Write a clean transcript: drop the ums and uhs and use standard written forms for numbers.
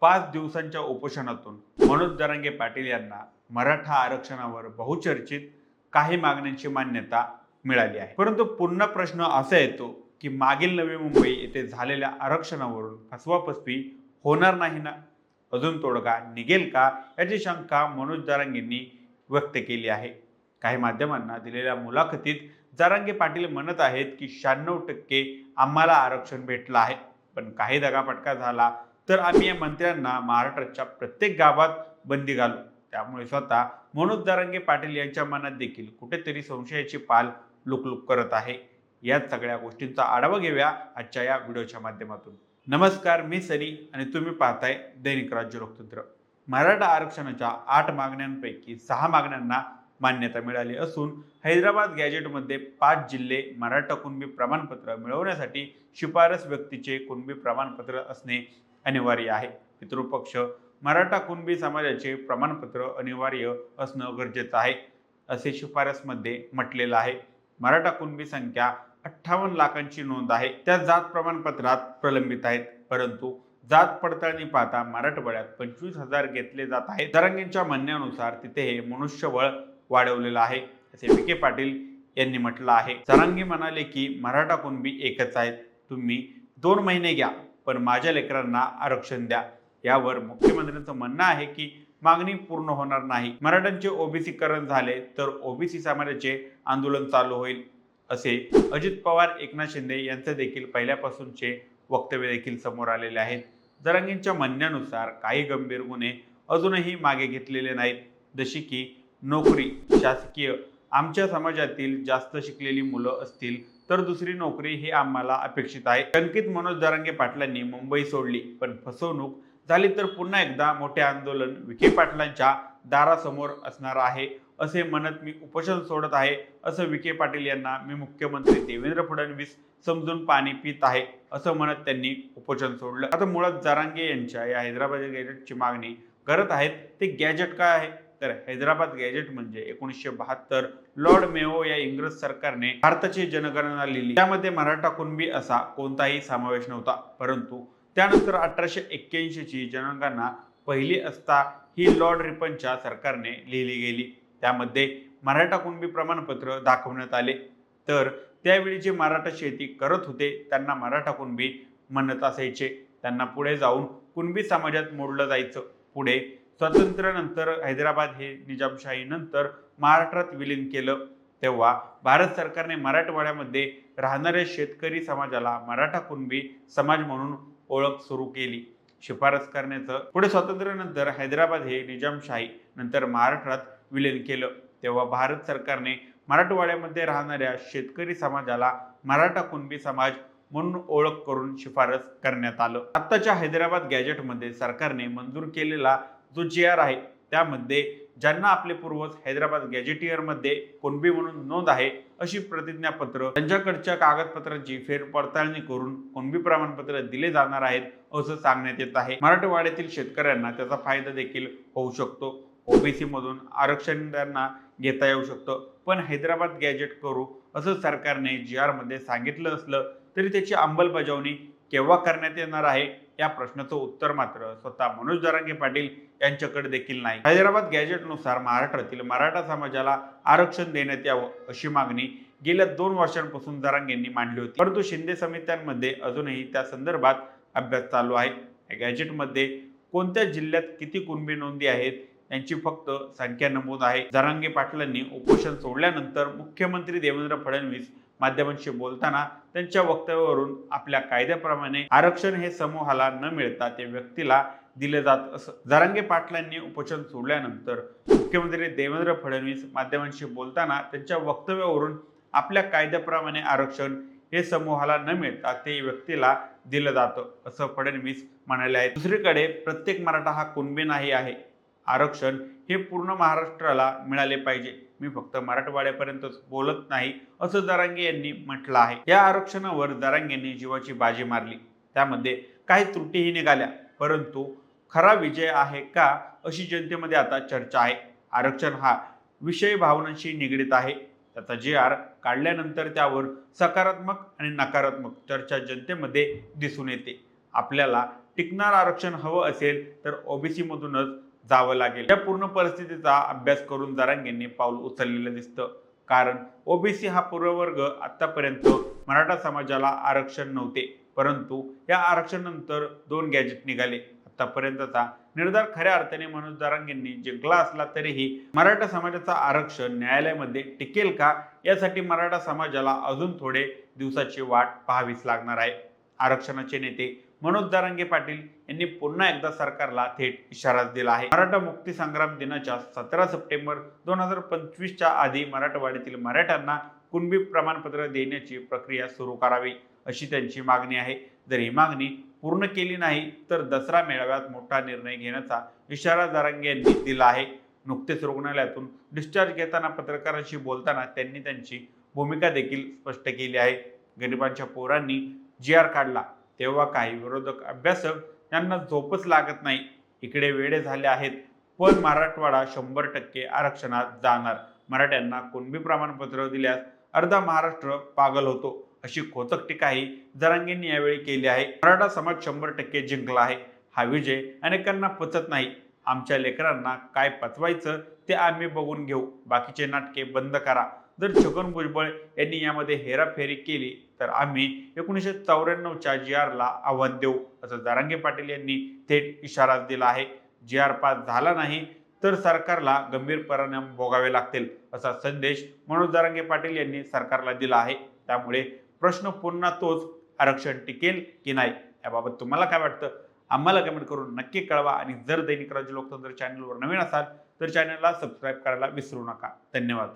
5 दिवसांच्या उपोषणातून मनोज जरांगे पाटील यांना मराठा आरक्षणावर बहुचर्चित काही मागण्यांची मान्यता मिळाली आहे। परंतु पुन्हा प्रश्न असा येतो की मागील नवी मुंबई येथे झालेल्या आरक्षणावरून फसवाफसवी होणार नाही ना? अजून तोडगा निघेल का, याची शंका मनोज जरांगेंनी व्यक्त केली आहे। काही माध्यमांना दिलेल्या मुलाखतीत जरांगे पाटील म्हणत आहेत की 96% आम्हाला आरक्षण भेटलं आहे, पण काही दगाफटका झाला तर आम्ही या मंत्र्यांना महाराष्ट्राच्या प्रत्येक गावात बंदी घालू। त्यामुळे स्वतः मनोज जरांगे पाटील यांच्या मनात देखील कुठेतरी संशयाची पाल लुकलुक करत आहे। याच सगळ्या गोष्टींचा आढावा घेऊया आजच्या या व्हिडिओच्या माध्यमातून। नमस्कार, मी सनी आणि तुम्ही पाहताय दैनिक राज्य लोकतंत्र। मराठा आरक्षणाच्या 8 मागण्यांपैकी 6 मागण्यांना मान्यता मिळाली असून हैदराबाद गॅजेटमध्ये 5 जिल्हे मराठा कुणबी प्रमाणपत्र मिळवण्यासाठी शिफारस व्यक्तीचे कुणबी प्रमाणपत्र असणे अनिवार्य आहे। पितृपक्ष मराठा कुणबी समाजाचे प्रमाणपत्र अनिवार्य असणं गरजेचं आहे, असे शिफारसमध्ये म्हटलेलं आहे। मराठा कुणबी संख्या 58 लाखांची नोंद आहे। त्या जात प्रमाणपत्रात प्रलंबित आहेत, परंतु जात पडताळणी पाहता मराठवाड्यात 25,000 घेतले जात आहेत। जरांगेंच्या म्हणण्यानुसार तिथे हे मनुष्यबळ वाढवलेलं आहे, असे विखे पाटील यांनी म्हटलं आहे। जरांगे म्हणाले की मराठा कुणबी एकच आहेत, तुम्ही 2 महिने घ्या पण माझ्या लेकरांना आरक्षण द्या। यावर मुख्यमंत्र्यांचं म्हणणं आहे की मागणी पूर्ण होणार नाही, मराठ्यांचे ओबीसीकरण झाले तर ओबीसी समाजाचे आंदोलन चालू होईल, असे अजित पवार एकनाथ शिंदे यांचे देखील पहिल्यापासूनचे वक्तव्य देखील समोर आलेले आहेत। जरांगेंच्या म्हणण्यानुसार काही गंभीर गुन्हे अजूनही मागे घेतलेले नाहीत, जशी की नोकरी शासकीय, आमच्या समाजातील जास्त शिकलेली मुलं असतील तर दुसरी नोकरी हे आम्हाला अपेक्षित आहे। शंकित मनोज जरांगे पाटलांनी मुंबई सोडली पण फसवणूक झाली तर पुन्हा एकदा मोठे आंदोलन विखे पाटलांच्या दारासमोर असणार आहे, असे म्हणत मी उपोषण सोडत आहे, असं विखे पाटील यांना मी मुख्यमंत्री देवेंद्र फडणवीस समजून पाणी पित आहे, असं म्हणत त्यांनी उपोषण सोडलं। आता मुळात जरांगे यांच्या या हैदराबाद गॅजेटची मागणी करत आहेत ते गॅजेट काय आहे, तर हैदराबाद गॅजेट म्हणजे 1972 लॉर्ड मेयो या इंग्रज सरकारने भारताची जनगणना लिहिली। त्यामध्ये मराठा कुणबी असा कोणताही समावेश नव्हता, परंतु त्यानंतर 1881 ची जनगणना पहिली असता ही लॉर्ड रिपनच्या सरकारने लिहिली गेली। त्यामध्ये मराठा कुणबी प्रमाणपत्र दाखवण्यात आले, तर त्यावेळी जे मराठा शेती करत होते त्यांना मराठा कुणबी म्हणत असायचे। त्यांना पुढे जाऊन कुणबी समाजात मोडलं जायचं। पुढे स्वातंत्र्यानंतर हैदराबाद हे निजामशाही नंतर महाराष्ट्रात विलीन केलं, तेव्हा भारत सरकारने मराठवाड्यामध्ये राहणाऱ्या शेतकरी समाजाला मराठा कुणबी समाज म्हणून ओळख सुरू केली। शिफारस करण्याचं पुढे स्वातंत्र्यानंतर हैदराबाद हे निजामशाही नंतर महाराष्ट्रात विलीन केलं, तेव्हा भारत सरकारने मराठवाड्यामध्ये राहणाऱ्या शेतकरी समाजाला मराठा कुणबी समाज म्हणून ओळख करून शिफारस करण्यात आलं। आत्ताच्या हैदराबाद गॅजेटमध्ये सरकारने मंजूर केलेला जो GR आहे त्यामध्ये ज्यांना आपले पूर्वज हैदराबाद गॅजेटियरमध्ये कुणबी म्हणून नोंद आहे अशी प्रतिज्ञापत्र त्यांच्याकडच्या कागदपत्रांची फेरपडताळणी करून कुणबी प्रमाणपत्र दिले जाणार आहेत, असं सांगण्यात येत आहे। मराठवाड्यातील शेतकऱ्यांना त्याचा फायदा देखील होऊ शकतो। ओबीसी मधून आरक्षण त्यांना घेता येऊ शकतं, पण हैदराबाद गॅजेट करू असं सरकारने GR मध्ये सांगितलं असलं तरी त्याची अंमलबजावणी केव्हा करण्यात येणार आहे या प्रश्नाचं उत्तर मात्र स्वतः मनोज जरांगे पाटील यांच्याकडे देखील नाही। हैदराबाद गॅजेटनुसार महाराष्ट्रातील मराठा समाजाला आरक्षण देण्यात यावं अशी मागणी गेल्या 2 वर्षांपासून जरांगेंनी मांडली होती, परंतु शिंदे समित्यांमध्ये अजूनही त्या संदर्भात अभ्यास चालू आहे। या गॅजेटमध्ये कोणत्या जिल्ह्यात किती कुणबी नोंदी आहेत यांची फक्त संख्या नमूद आहे। जरांगे पाटलांनी उपोषण सोडल्यानंतर मुख्यमंत्री देवेंद्र फडणवीस माध्यमांशी बोलताना त्यांच्या वक्तव्यावरून आपल्या कायद्याप्रमाणे आरक्षण हे समूहाला न मिळता ते व्यक्तीला दिले जात असं जरांगे पाटलांनी उपोषण सोडल्यानंतर मुख्यमंत्री देवेंद्र फडणवीस माध्यमांशी बोलताना त्यांच्या वक्तव्यावरून आपल्या कायद्याप्रमाणे आरक्षण हे समूहाला न मिळता ते व्यक्तीला दिलं जातं, असं फडणवीस म्हणाले आहेत। दुसरीकडे प्रत्येक मराठा हा कुणबी नाही आहे, आरक्षण हे पूर्ण महाराष्ट्राला मिळाले पाहिजे, मी फक्त मराठवाड्यापर्यंतच बोलत नाही, असं जरांगे यांनी म्हटलं आहे। या आरक्षणावर जरांगेंनी जीवाची बाजी मारली, त्यामध्ये काही त्रुटीही निघाल्या, परंतु खरा विजय आहे का अशी जनतेमध्ये आता चर्चा आहे। आरक्षण हा विषय भावनांशी निगडीत आहे, त्याचा GR काढल्यानंतर त्यावर सकारात्मक आणि नकारात्मक चर्चा जनतेमध्ये दिसून येते। आपल्याला टिकणार आरक्षण हवं असेल तर ओबीसी मधूनच जावं लागेल. या पूर्ण परिस्थितीचा अभ्यास करून जरांगेंनी पाऊल उचललेलं दिसतं. कारण ओबीसी हा पूर्ववर्ग आतापर्यंत मराठा समाजाला आरक्षण नव्हते, परंतु या आरक्षणानंतर 2 गॅजेट निघाले. आतापर्यंतचा निर्धार खऱ्या अर्थाने मनोज जरांगेंनी जिंकला असला तरीही मराठा समाजाचा आरक्षण न्यायालयामध्ये टिकेल का, यासाठी मराठा समाजाला अजून थोडे दिवसाची वाट पाहावीच लागणार आहे. आरक्षणाचे नेते मनोज जरांगे पाटील यांनी पुन्हा एकदा सरकारला थेट इशारा दिला आहे. मराठा मुक्ती संग्राम दिनाच्या 17 सप्टेंबर 2025च्या आधी मराठवाड्यातील मराठ्यांना कुणबी प्रमाणपत्र देण्याची प्रक्रिया सुरू करावी, अशी त्यांची मागणी आहे. जर ही मागणी पूर्ण केली नाही तर दसरा मेळाव्यात मोठा निर्णय घेण्याचा इशारा जरांगे यांनी दिला आहे. नुकतेच रुग्णालयातून डिस्चार्ज घेताना पत्रकारांशी बोलताना त्यांनी त्यांची भूमिका देखील स्पष्ट केली आहे. गरिबांच्या पोरांनी GR काढला तेव्हा काही विरोधक अभ्यासक यांना झोपच लागत नाही, इकडे वेडे झाले आहेत, पण मराठवाडा 100% आरक्षणात जाणार, मराठ्यांना कुणबी प्रमाणपत्र दिल्यास अर्धा महाराष्ट्र पागल होतो, अशी खोचक टीकाही जरांगेंनी यावेळी केली आहे. मराठा समाज 100% जिंकला आहे, हा विजय अनेकांना पचत नाही. आमच्या लेकरांना काय पचवायचं ते आम्ही बघून घेऊ, बाकीचे नाटके बंद करा. जर छगन भुजबळ यांनी यामध्ये हेराफेरी केली तर आम्ही 1994च्या GR ला आव्हान देऊ, असं जरांगे पाटील यांनी थेट इशारा दिला आहे. GR पास झाला नाही तर सरकारला गंभीर परिणाम भोगावे लागतील, असा संदेश मनोज जरांगे पाटील यांनी सरकारला दिला आहे. त्यामुळे प्रश्न पुन्हा तोच, आरक्षण टिकेल की नाही, याबाबत तुम्हाला काय वाटतं आम्हाला कमेंट करून नक्की कळवा. आणि जर दैनिक राज्य लोकतंत्र चॅनलवर नवीन असाल तर चॅनलला सबस्क्राईब करायला विसरू नका. धन्यवाद.